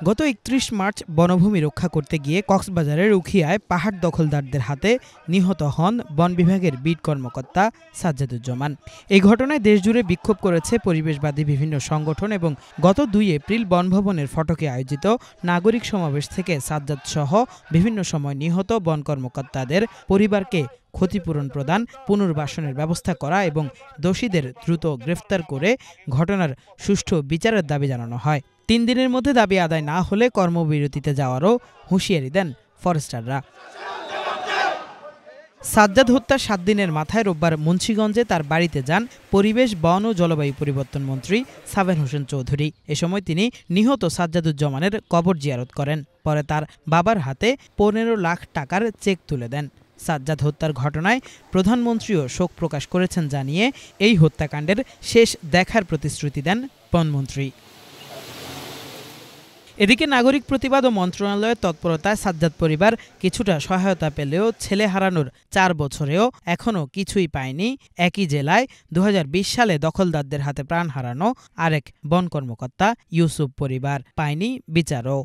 গত ৩১ মার্চ বনভূমি রক্ষা করতে গিয়ে কক্সবাজারের উখিয়ায় পাহাড় দখলদারদের হাতে নিহত হন বন বিভাগের বিট কর্মকর্তা সাজ্জাদুজ্জামান। এই ঘটনায় দেশজুড়ে বিক্ষোভ করেছে পরিবেশবাদী বিভিন্ন সংগঠন এবং গত ২ এপ্রিল বনভবনের ফটকে আয়োজিত নাগরিক সমাবেশ থেকে সাজ্জাদ সহ বিভিন্ন সময় নিহত বন কর্মকর্তাদের পরিবারকে ক্ষতিপূরণ প্রদান, পুনর্বাসনের ব্যবস্থা করা এবং দোষীদের দ্রুত গ্রেফতার করে ঘটনার সুষ্ঠু বিচারের দাবি জানানো হয়। ৩ দিনের মধ্যে দাবি আদায় না হলে কর্মবিরতিতে যাওয়ারও হুঁশিয়ারি দেন ফরেস্টাররা। সাজ্জাদ হত্যার ৭ দিনের মাথায় রোববার মুন্সিগঞ্জে তার বাড়িতে যান পরিবেশ, বন ও জলবায়ু পরিবর্তন মন্ত্রী সাবের হোসেন চৌধুরী। এ সময় তিনি নিহত সাজ্জাদুজ্জামানের কবর জিয়ারত করেন। পরে তার বাবার হাতে ১৫ লাখ টাকার চেক তুলে দেন। সাজ্জাদ হত্যার ঘটনায় প্রধানমন্ত্রীও শোক প্রকাশ করেছেন জানিয়ে এই হত্যাকাণ্ডের শেষ দেখার প্রতিশ্রুতি দেন বনমন্ত্রী। এদিকে নাগরিক প্রতিবাদ ও মন্ত্রণালয়ের তৎপরতায় সাজ্জাদ পরিবার কিছুটা সহায়তা পেলেও ছেলে হারানোর ৪ বছরেও এখনও কিছুই পায়নি একই জেলায় ২০২০ সালে দখলদারদের হাতে প্রাণ হারানো আরেক বন কর্মকর্তা ইউসুফ পরিবার। পায়নি বিচারও।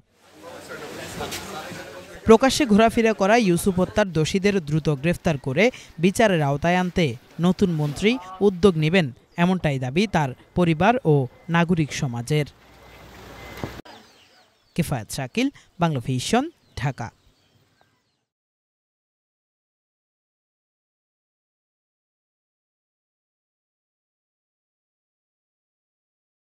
প্রকাশ্যে ঘোরাফেরা করা ইউসুফ হত্যার দোষীদের দ্রুত গ্রেফতার করে বিচারের আওতায় আনতে নতুন মন্ত্রী উদ্যোগ নেবেন, এমনটাই দাবি তার পরিবার ও নাগরিক সমাজের। কিফায়েত শাকিল, বাংলা ভিশন, ঢাকা।